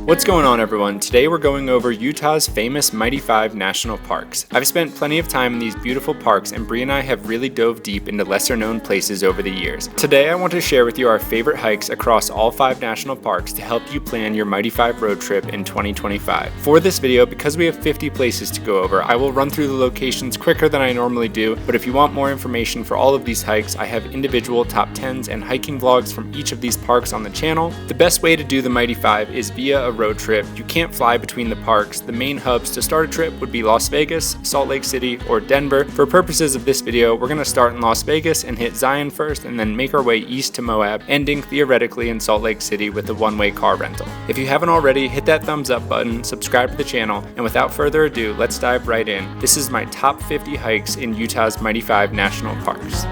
What's going on, everyone? Today we're going over Utah's famous Mighty 5 national parks. I've spent plenty of time in these beautiful parks, and Bree and I have really dove deep into lesser known places over the years. Today I want to share with you our favorite hikes across all 5 national parks to help you plan your Mighty 5 road trip in 2025. For this video, because we have 50 places to go over, I will run through the locations quicker than I normally do, but if you want more information for all of these hikes, I have individual top 10s and hiking vlogs from each of these parks on the channel. The best way to do the Mighty 5 is via a road trip. You can't fly between the parks. The main hubs to start a trip would be Las Vegas, Salt Lake City, or Denver. For purposes of this video, we're going to start in Las Vegas and hit Zion first, and then make our way east to Moab, ending theoretically in Salt Lake City with a one-way car rental. If you haven't already, hit that thumbs up button, subscribe to the channel, and without further ado, let's dive right in. This is my top 50 hikes in Utah's Mighty 5 national parks.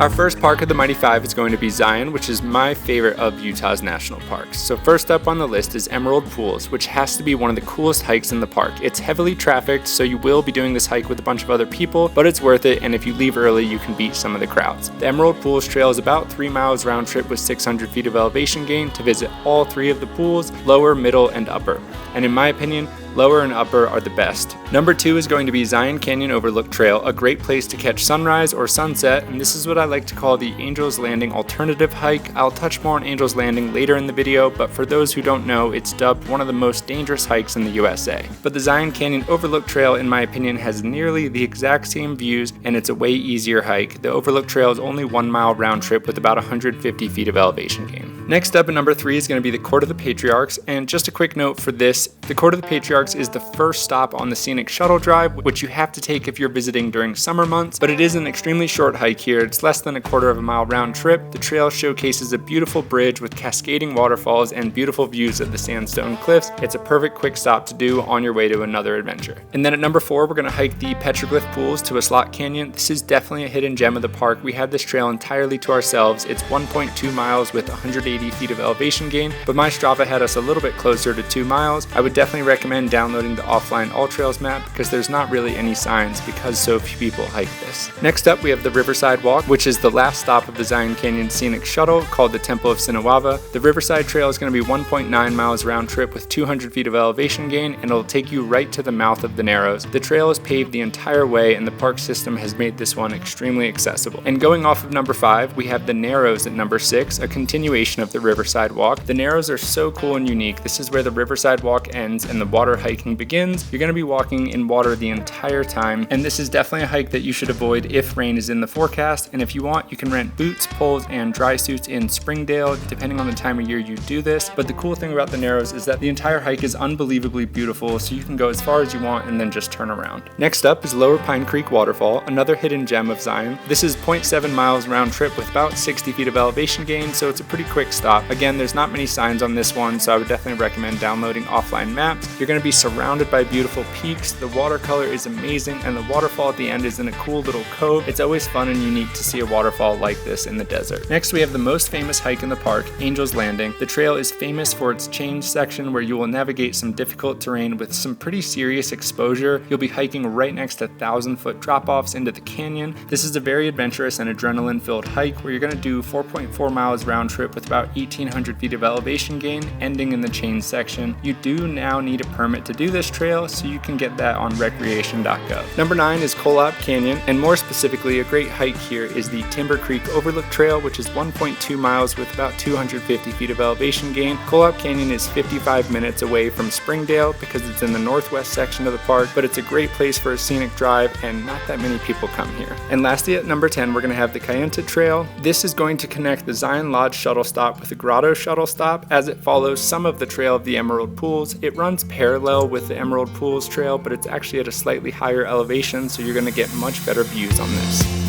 Our first park of the Mighty 5 is going to be Zion, which is my favorite of Utah's national parks. So first up on the list is Emerald Pools, which has to be one of the coolest hikes in the park. It's heavily trafficked, so you will be doing this hike with a bunch of other people, but it's worth it, and if you leave early, you can beat some of the crowds. The Emerald Pools trail is about 3 miles round trip with 600 feet of elevation gain to visit all 3 of the pools, lower, middle, and upper. And in my opinion, lower and upper are the best. Number 2 is going to be Zion Canyon Overlook Trail, a great place to catch sunrise or sunset, and this is what I like to call the Angel's Landing alternative hike. I'll touch more on Angel's Landing later in the video, but for those who don't know, it's dubbed one of the most dangerous hikes in the USA. But the Zion Canyon Overlook Trail, in my opinion, has nearly the exact same views, and it's a way easier hike. The Overlook Trail is only 1 mile round trip with about 150 feet of elevation gain. Next up at number 3 is going to be the Court of the Patriarchs, and just a quick note for this, the Court of the Patriarchs is the first stop on the scenic shuttle drive, which you have to take if you're visiting during summer months, but it is an extremely short hike here. It's less than a quarter of a mile round trip. The trail showcases a beautiful bridge with cascading waterfalls and beautiful views of the sandstone cliffs. It's a perfect quick stop to do on your way to another adventure. And then at number 4, we're going to hike the Petroglyph Pools to a slot canyon. This is definitely a hidden gem of the park. We had this trail entirely to ourselves. It's 1.2 miles with 180 feet of elevation gain, but my Strava had us a little bit closer to 2 miles. I would definitely recommend downloading the offline AllTrails map because there's not really any signs because so few people hike this. Next up, we have the Riverside Walk, which is the last stop of the Zion Canyon Scenic Shuttle called the Temple of Sinawava. The Riverside Trail is going to be 1.9 miles round trip with 200 feet of elevation gain, and it'll take you right to the mouth of the Narrows. The trail is paved the entire way, and the park system has made this one extremely accessible. And going off of number 5, we have the Narrows at number 6, a continuation of the Riverside Walk. The Narrows are so cool and unique. This is where the Riverside Walk ends and the water hiking begins. You're going to be walking in water the entire time, and this is definitely a hike that you should avoid if rain is in the forecast, and if you want, you can rent boots, poles, and dry suits in Springdale, depending on the time of year you do this. But the cool thing about the Narrows is that the entire hike is unbelievably beautiful, so you can go as far as you want and then just turn around. Next up is Lower Pine Creek Waterfall, another hidden gem of Zion. This is 0.7 miles round trip with about 60 feet of elevation gain, so it's a pretty quick stop. Again, there's not many signs on this one, so I would definitely recommend downloading offline maps. You're going to be surrounded by beautiful peaks, the watercolor is amazing, and the waterfall at the end is in a cool little cove. It's always fun and unique to see a waterfall like this in the desert. Next, we have the most famous hike in the park, Angel's Landing. The trail is famous for its change section where you will navigate some difficult terrain with some pretty serious exposure. You'll be hiking right next to 1,000-foot drop-offs into the canyon. This is a very adventurous and adrenaline-filled hike where you're going to do 4.4 miles round trip with about 1,800 feet of elevation gain, ending in the change section. You do now need a permit to do this trail, so you can get that on recreation.gov. Number 9 is Colab Canyon, and more specifically, a great hike here is the Timber Creek Overlook Trail, which is 1.2 miles with about 250 feet of elevation gain. Colab Canyon is 55 minutes away from Springdale because it's in the northwest section of the park, but it's a great place for a scenic drive, and not that many people come here. And lastly, at number 10, we're going to have the Kayenta Trail. This is going to connect the Zion Lodge shuttle stop with the Grotto shuttle stop as it follows some of the trail of the Emerald Pools. It runs parallel with the Emerald Pools trail, but it's actually at a slightly higher elevation, so you're going to get much better views on this.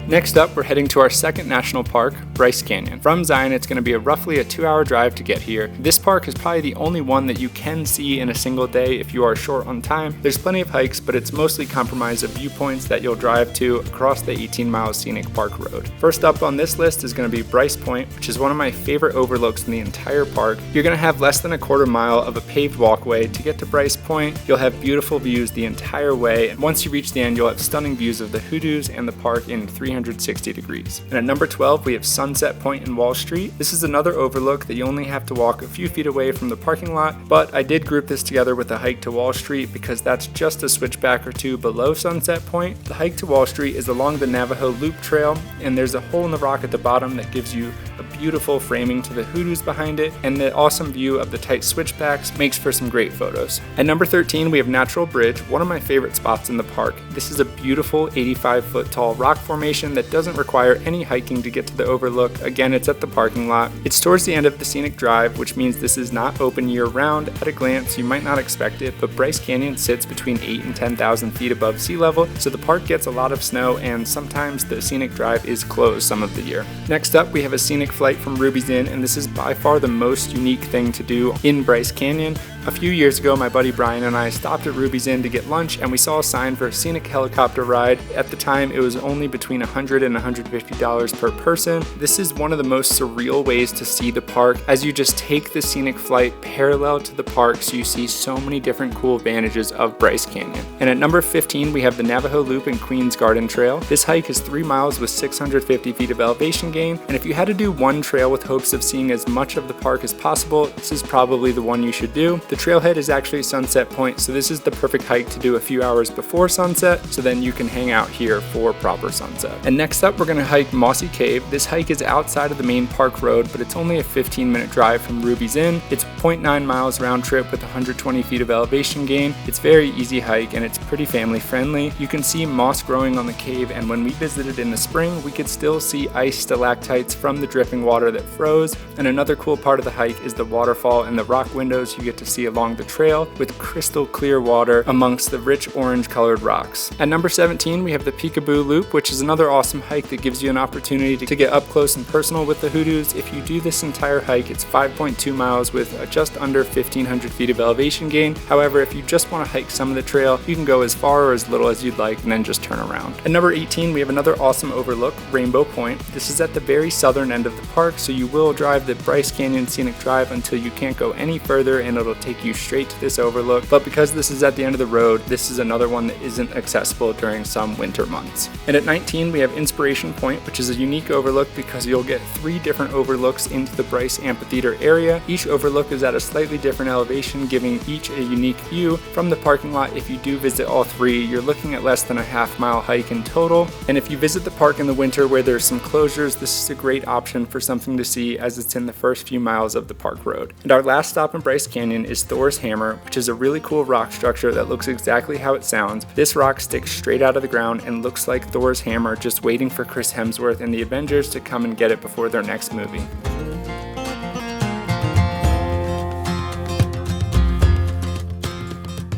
Next up, we're heading to our second national park, Bryce Canyon. From Zion, it's going to be roughly a 2-hour drive to get here. This park is probably the only one that you can see in a single day if you are short on time. There's plenty of hikes, but it's mostly comprised of viewpoints that you'll drive to across the 18-mile scenic park road. First up on this list is going to be Bryce Point, which is one of my favorite overlooks in the entire park. You're going to have less than a quarter mile of a paved walkway to get to Bryce Point. You'll have beautiful views the entire way, and once you reach the end, you'll have stunning views of the hoodoos and the park in 360 360 degrees. And at number 12, we have Sunset Point in Wall Street. This is another overlook that you only have to walk a few feet away from the parking lot, but I did group this together with a hike to Wall Street because that's just a switchback or two below Sunset Point. The hike to Wall Street is along the Navajo Loop Trail, and there's a hole in the rock at the bottom that gives you a beautiful framing to the hoodoos behind it, and the awesome view of the tight switchbacks makes for some great photos. At number 13, we have Natural Bridge, one of my favorite spots in the park. This is a beautiful 85-foot tall rock formation that doesn't require any hiking to get to the overlook. Again, it's at the parking lot. It's towards the end of the scenic drive, which means this is not open year-round. At a glance, you might not expect it, but Bryce Canyon sits between 8,000 and 10,000 feet above sea level, so the park gets a lot of snow, and sometimes the scenic drive is closed some of the year. Next up, we have a scenic flight from Ruby's Inn, and this is by far the most unique thing to do in Bryce Canyon. A few years ago, my buddy Brian and I stopped at Ruby's Inn to get lunch, and we saw a sign for a scenic helicopter ride. At the time, it was only between $100 and $150 per person. This is one of the most surreal ways to see the park, as you just take the scenic flight parallel to the park, so you see so many different cool advantages of Bryce Canyon. And at number 15, we have the Navajo Loop and Queens Garden Trail. This hike is 3 miles with 650 feet of elevation gain, and if you had to do one trail with hopes of seeing as much of the park as possible, this is probably the one you should do. The trailhead is actually Sunset Point, so this is the perfect hike to do a few hours before sunset, so then you can hang out here for proper sunset. And next up, we're going to hike Mossy Cave. This hike is outside of the main park road, but it's only a 15-minute drive from Ruby's Inn. It's 0.9 miles round trip with 120 feet of elevation gain. It's very easy hike, and it's pretty family friendly. You can see moss growing on the cave, and when we visited in the spring, we could still see ice stalactites from the dripping water that froze. And another cool part of the hike is the waterfall and the rock windows you get to see along the trail with crystal clear water amongst the rich orange colored rocks. At number 17, we have the Peekaboo Loop, which is another awesome hike that gives you an opportunity to get up close and personal with the hoodoos. If you do this entire hike, it's 5.2 miles with just under 1,500 feet of elevation gain. However, if you just want to hike some of the trail, you can go as far or as little as you'd like and then just turn around. At number 18, we have another awesome overlook, Rainbow Point. This is at the very southern end of the park, so you will drive the Bryce Canyon Scenic Drive until you can't go any further, and it'll take you straight to this overlook. But because this is at the end of the road, this is another one that isn't accessible during some winter months. And at 19, we have Inspiration Point, which is a unique overlook because you'll get 3 different overlooks into the Bryce Amphitheater area. Each overlook is at a slightly different elevation, giving each a unique view from the parking lot. If you do visit all 3, you're looking at less than a half-mile hike in total. And if you visit the park in the winter where there's some closures, this is a great option for something to see, as it's in the first few miles of the park road. And our last stop in Bryce Canyon is Thor's Hammer, which is a really cool rock structure that looks exactly how it sounds. This rock sticks straight out of the ground and looks like Thor's hammer, just waiting for Chris Hemsworth and the Avengers to come and get it before their next movie.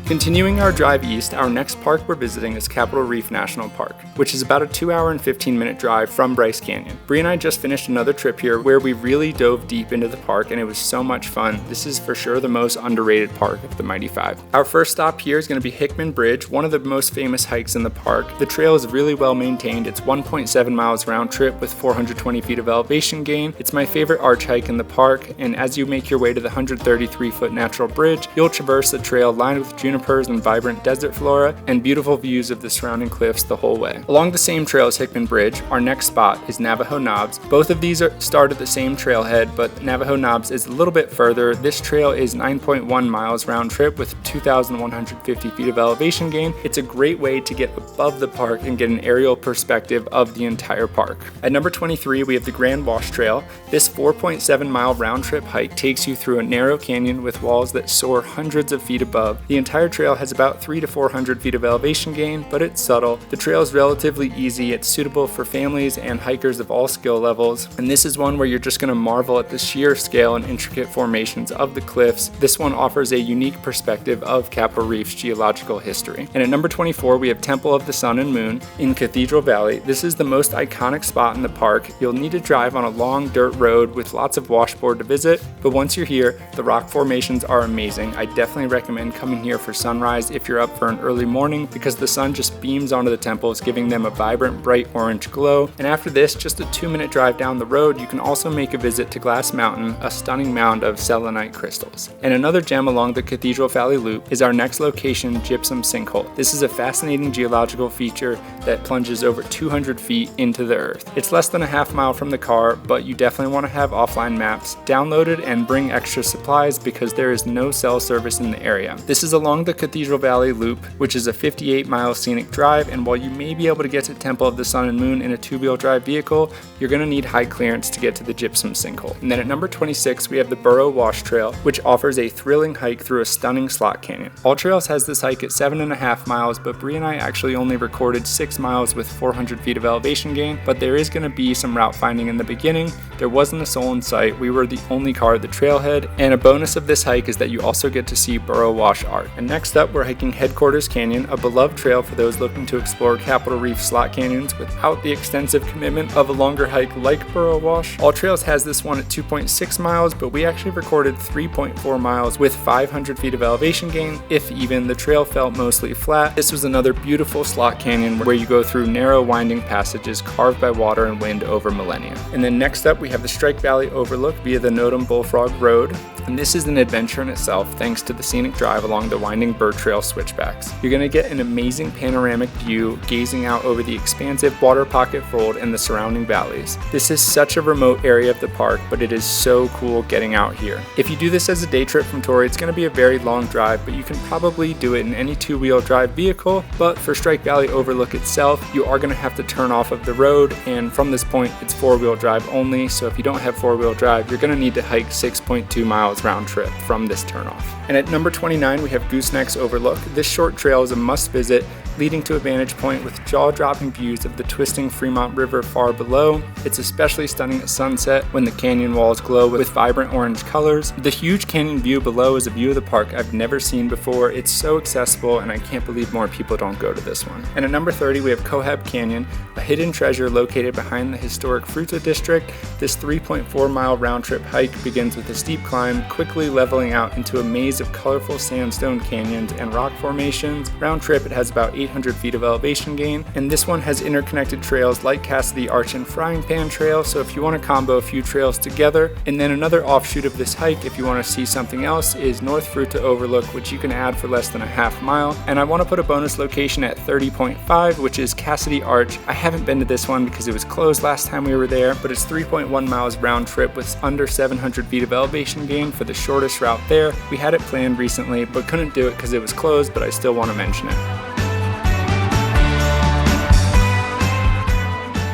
Continuing our drive east, our next park we're visiting is Capitol Reef National Park, which is about a 2-hour and 15-minute drive from Bryce Canyon. Bree and I just finished another trip here where we really dove deep into the park, and it was so much fun. This is for sure the most underrated park of the Mighty Five. Our first stop here is going to be Hickman Bridge, one of the most famous hikes in the park. The trail is really well maintained. It's 1.7 miles round trip with 420 feet of elevation gain. It's my favorite arch hike in the park, and as you make your way to the 133-foot natural bridge, you'll traverse the trail lined with junipers and vibrant desert flora and beautiful views of the surrounding cliffs the whole way. Along the same trail as Hickman Bridge, our next spot is Navajo Knobs. Both of these start at the same trailhead, but Navajo Knobs is a little bit further. This trail is 9.1 miles round trip with 2,150 feet of elevation gain. It's a great way to get above the park and get an aerial perspective of the entire park. At number 23, we have the Grand Wash Trail. This 4.7 mile round trip hike takes you through a narrow canyon with walls that soar hundreds of feet above. The entire trail has about 300 to 400 feet of elevation gain, but it's subtle. The trail is relatively easy. It's suitable for families and hikers of all skill levels, and this is one where you're just going to marvel at the sheer scale and intricate formations of the cliffs. This one offers a unique perspective of Capitol Reef's geological history. And at number 24, we have Temple of the Sun and Moon in Cathedral Valley. This is the most iconic spot in the park. You'll need to drive on a long dirt road with lots of washboard to visit, but once you're here, the rock formations are amazing. I definitely recommend coming here for for sunrise if you're up for an early morning because the sun just beams onto the temples, giving them a vibrant, bright orange glow. And after this, just a 2-minute drive down the road, you can also make a visit to Glass Mountain, a stunning mound of selenite crystals. And another gem along the Cathedral Valley Loop is our next location, Gypsum Sinkhole. This is a fascinating geological feature that plunges over 200 feet into the earth. It's less than a half mile from the car, but you definitely want to have offline maps downloaded and bring extra supplies because there is no cell service in the area. This is along the Cathedral Valley Loop, which is a 58-mile scenic drive, and while you may be able to get to Temple of the Sun and Moon in a 2-wheel drive vehicle, you're going to need high clearance to get to the Gypsum Sinkhole. And then at number 26, we have the Burrow Wash Trail, which offers a thrilling hike through a stunning slot canyon. All Trails has this hike at 7.5 miles, but Bree and I actually only recorded 6 miles with 400 feet of elevation gain, but there is going to be some route finding in the beginning. There wasn't a soul in sight. We were the only car at the trailhead, and a bonus of this hike is that you also get to see Burrow Wash art. And next up, we're hiking Headquarters Canyon, a beloved trail for those looking to explore Capitol Reef slot canyons without the extensive commitment of a longer hike like Burrow Wash. All Trails has this one at 2.6 miles, but we actually recorded 3.4 miles with 500 feet of elevation gain. If even, the trail felt mostly flat. This was another beautiful slot canyon where you go through narrow winding passages carved by water and wind over millennia. And then next up, we have the Strike Valley Overlook via the Notum Bullfrog Road. And this is an adventure in itself thanks to the scenic drive along the winding bird trail switchbacks. You're going to get an amazing panoramic view gazing out over the expansive Water Pocket Fold and the surrounding valleys. This is such a remote area of the park, but it is so cool getting out here. If you do this as a day trip from Torrey, it's going to be a very long drive, but you can probably do it in any 2-wheel drive vehicle. But for Strike Valley Overlook itself, you are going to have to turn off of the road, and from this point, it's 4-wheel drive only. So if you don't have 4-wheel drive, you're going to need to hike 6.2 miles round trip from this turnoff. And at number 29, we have Gooseneck's Overlook. This short trail is a must visit, leading to a vantage point with jaw-dropping views of the twisting Fremont River far below. It's especially stunning at sunset when the canyon walls glow with vibrant orange colors. The huge canyon view below is a view of the park I've never seen before. It's so accessible, and I can't believe more people don't go to this one. And at number 30, we have Cohab Canyon, a hidden treasure located behind the historic Fruita District. This 3.4-mile round-trip hike begins with a steep climb, quickly leveling out into a maze of colorful sandstone canyons and rock formations. Round trip, it has about 800 feet of elevation gain, and this one has interconnected trails like Cassidy Arch and Frying Pan Trail, so if you want to combo a few trails together. And then another offshoot of this hike, if you want to see something else, is North Fruita Overlook, which you can add for less than a half mile. And I want to put a bonus location at 30.5, which is Cassidy Arch. I haven't been to this one because it was closed last time we were there, but it's 3.1 miles round trip with under 700 feet of elevation gain for the shortest route there. We had it planned recently, but couldn't do it because it was closed, but I still want to mention it.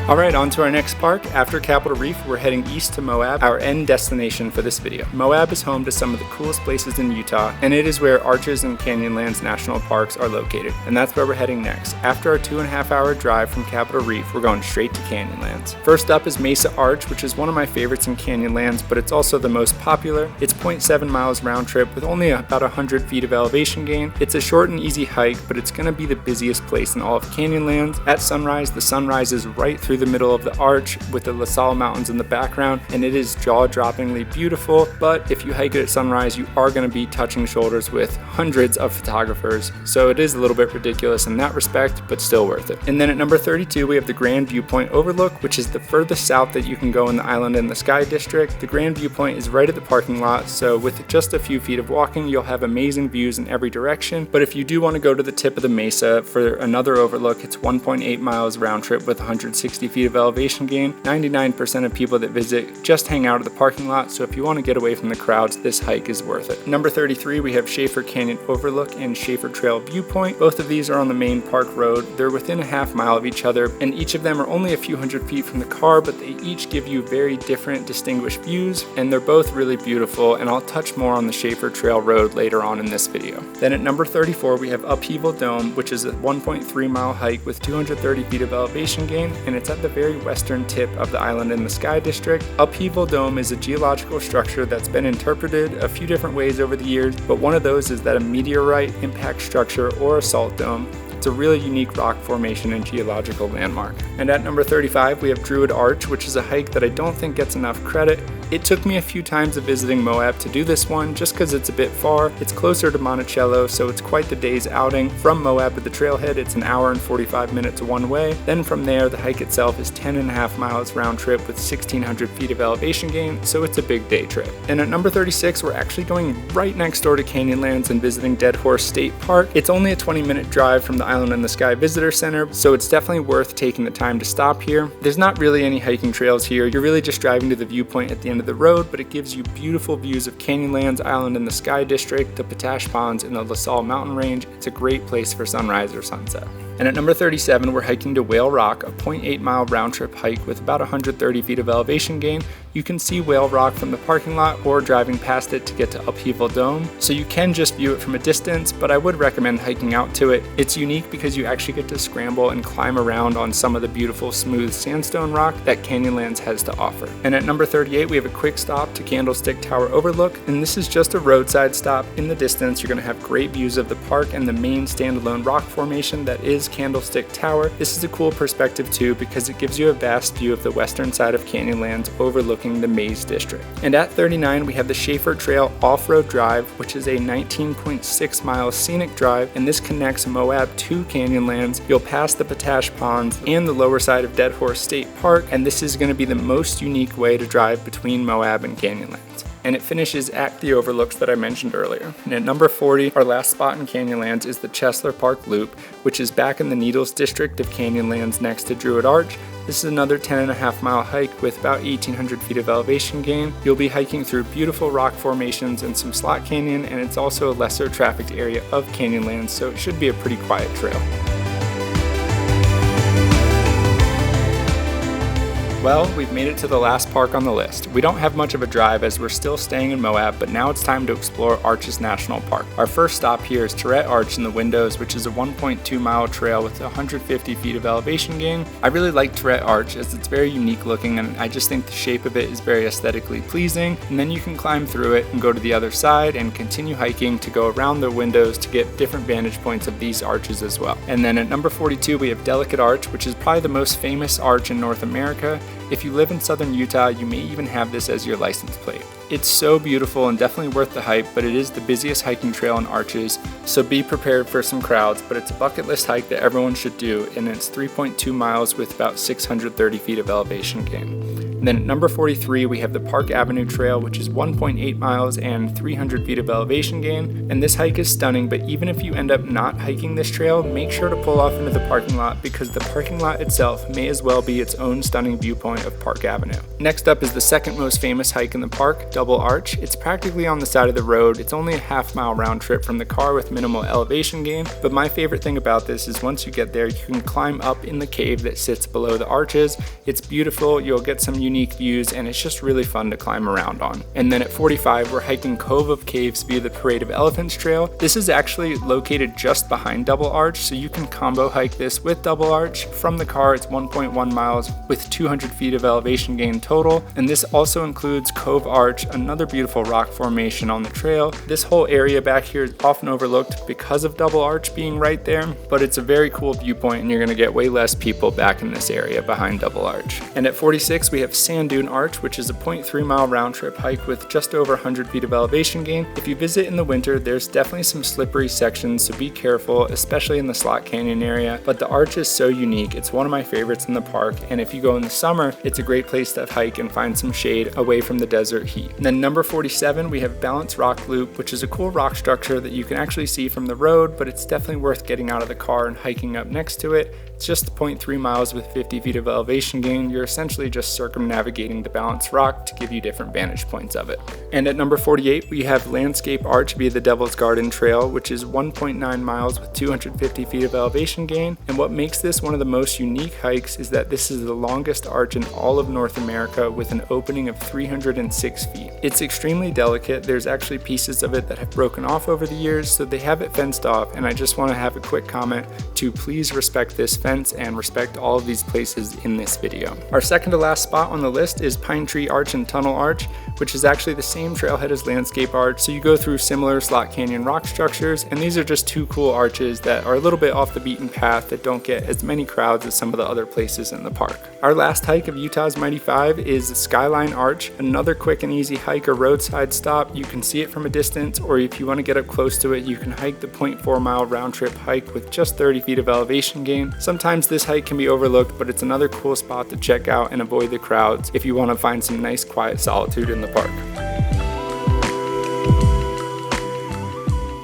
Alright, on to our next park. After Capitol Reef, we're heading east to Moab, our end destination for this video. Moab is home to some of the coolest places in Utah, and it is where Arches and Canyonlands National Parks are located, and that's where we're heading next. After our 2.5-hour drive from Capitol Reef, we're going straight to Canyonlands. First up is Mesa Arch, which is one of my favorites in Canyonlands, but it's also the most popular. It's 0.7 miles round trip with only about 100 feet of elevation gain. It's a short and easy hike, but it's going to be the busiest place in all of Canyonlands. At sunrise, the sun rises right through the middle of the arch with the La Salle Mountains in the background, and it is jaw-droppingly beautiful. But if you hike it at sunrise, you are going to be touching shoulders with hundreds of photographers, so it is a little bit ridiculous in that respect, but still worth it. And then at number 32, we have the Grand Viewpoint Overlook, which is the furthest south that you can go in the Island in the Sky District. The Grand Viewpoint is right at the parking lot, so with just a few feet of walking, you'll have amazing views in every direction. But if you do want to go to the tip of the mesa for another overlook, it's 1.8 miles round trip with 160 feet of elevation gain. 99% of people that visit just hang out at the parking lot, so if you want to get away from the crowds, this hike is worth it. Number 33, we have Schaefer Canyon Overlook and Schaefer Trail Viewpoint. Both of these are on the main park road. They're within a half mile of each other, and each of them are only a few hundred feet from the car, but they each give you very different, distinguished views, and they're both really beautiful, and I'll touch more on the Schaefer Trail Road later on in this video. Then at number 34, we have Upheaval Dome, which is a 1.3 mile hike with 230 feet of elevation gain, and it's at the very western tip of the Island in the Sky District. Upheaval Dome is a geological structure that's been interpreted a few different ways over the years, but one of those is that a meteorite impact structure or a salt dome. It's a really unique rock formation and geological landmark. And at number 35, we have Druid Arch, which is a hike that I don't think gets enough credit. It took me a few times of visiting Moab to do this one just because it's a bit far. It's closer to Monticello, so it's quite the day's outing. From Moab to the trailhead, it's an hour and 45 minutes one way. Then from there, the hike itself is 10.5 miles round trip with 1,600 feet of elevation gain, so it's a big day trip. And at number 36, we're actually going right next door to Canyonlands and visiting Dead Horse State Park. It's only a 20-minute drive from the Island in the Sky Visitor Center, so it's definitely worth taking the time to stop here. There's not really any hiking trails here. You're really just driving to the viewpoint at the end of the road, but it gives you beautiful views of Canyonlands, Island in the Sky District, the Potash Ponds, and the La Salle Mountain Range. It's a great place for sunrise or sunset. And at number 37, we're hiking to Whale Rock, a 0.8 mile round trip hike with about 130 feet of elevation gain. You can see Whale Rock from the parking lot or driving past it to get to Upheaval Dome, so you can just view it from a distance, but I would recommend hiking out to it. It's unique because you actually get to scramble and climb around on some of the beautiful smooth sandstone rock that Canyonlands has to offer. And at number 38, we have a quick stop to Candlestick Tower Overlook, and this is just a roadside stop. In the distance, you're going to have great views of the park and the main standalone rock formation that is Candlestick Tower. This is a cool perspective too because it gives you a vast view of the western side of Canyonlands overlooking the Maze District. And at 39, we have the Schaefer Trail Off-Road Drive, which is a 19.6 mile scenic drive, and this connects Moab to Canyonlands. You'll pass the Potash Ponds and the lower side of Dead Horse State Park, and this is going to be the most unique way to drive between Moab and Canyonlands. And it finishes at the overlooks that I mentioned earlier. And at number 40, our last spot in Canyonlands is the Chesler Park Loop, which is back in the Needles district of Canyonlands next to Druid Arch. This is another 10.5 mile hike with about 1,800 feet of elevation gain. You'll be hiking through beautiful rock formations and some slot canyon, and it's also a lesser trafficked area of Canyonlands, so it should be a pretty quiet trail. Well, we've made it to the last park on the list. We don't have much of a drive as we're still staying in Moab, but now it's time to explore Arches National Park. Our first stop here is Tourette Arch in the Windows, which is a 1.2 mile trail with 150 feet of elevation gain. I really like Tourette Arch as it's very unique looking, and I just think the shape of it is very aesthetically pleasing. And then you can climb through it and go to the other side and continue hiking to go around the windows to get different vantage points of these arches as well. And then at number 42, we have Delicate Arch, which is probably the most famous arch in North America. If you live in southern Utah, you may even have this as your license plate. It's so beautiful and definitely worth the hype, but it is the busiest hiking trail in Arches, so be prepared for some crowds, but it's a bucket list hike that everyone should do, and it's 3.2 miles with about 630 feet of elevation gain. And then at number 43, we have the Park Avenue Trail, which is 1.8 miles and 300 feet of elevation gain. And this hike is stunning, but even if you end up not hiking this trail, make sure to pull off into the parking lot because the parking lot itself may as well be its own stunning viewpoint of Park Avenue. Next up is the second most famous hike in the park, Double Arch. It's practically on the side of the road. It's only a half-mile round trip from the car with minimal elevation gain, but my favorite thing about this is once you get there, you can climb up in the cave that sits below the arches. It's beautiful, you'll get some unique views, and it's just really fun to climb around on. And then at 45, we're hiking Cove of Caves via the Parade of Elephants Trail. This is actually located just behind Double Arch, so you can combo hike this with Double Arch. From the car, it's 1.1 miles with 200 feet of elevation gain total, and this also includes Cove Arch, another beautiful rock formation on the trail. This whole area back here is often overlooked because of Double Arch being right there, but it's a very cool viewpoint and you're going to get way less people back in this area behind Double Arch. And at 46, we have Sand Dune Arch, which is a 0.3 mile round trip hike with just over 100 feet of elevation gain. If you visit in the winter, there's definitely some slippery sections, so be careful, especially in the Slot Canyon area, but the arch is so unique. It's one of my favorites in the park, and if you go in the summer, it's a great place to hike and find some shade away from the desert heat. And then number 47, we have Balance Rock Loop, which is a cool rock structure that you can actually see from the road, but it's definitely worth getting out of the car and hiking up next to it. It's just 0.3 miles with 50 feet of elevation gain. You're essentially just circumnavigating the Balanced Rock to give you different vantage points of it. And at number 48, we have Landscape Arch via the Devil's Garden Trail, which is 1.9 miles with 250 feet of elevation gain. And what makes this one of the most unique hikes is that this is the longest arch in all of North America with an opening of 306 feet. It's extremely delicate. There's actually pieces of it that have broken off over the years, so they have it fenced off, and I just want to have a quick comment to please respect this fence and respect all of these places in this video. Our second to last spot on on the list is Pine Tree Arch and Tunnel Arch, which is actually the same trailhead as Landscape Arch, so you go through similar slot canyon rock structures, and these are just two cool arches that are a little bit off the beaten path that don't get as many crowds as some of the other places in the park. Our last hike of Utah's Mighty 5 is the Skyline Arch, another quick and easy hike or roadside stop. You can see it from a distance, or if you want to get up close to it, you can hike the 0.4 mile round trip hike with just 30 feet of elevation gain. Sometimes this hike can be overlooked, but it's another cool spot to check out and avoid the crowds if you want to find some nice quiet solitude in the park.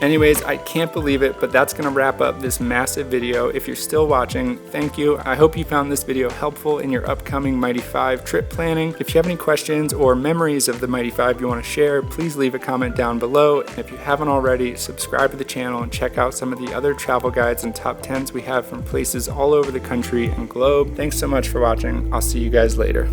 Anyways, I can't believe it, but that's going to wrap up this massive video. If you're still watching, thank you. I hope you found this video helpful in your upcoming Mighty 5 trip planning. If you have any questions or memories of the Mighty 5 you want to share, please leave a comment down below. And if you haven't already, subscribe to the channel and check out some of the other travel guides and top 10s we have from places all over the country and globe. Thanks so much for watching. I'll see you guys later.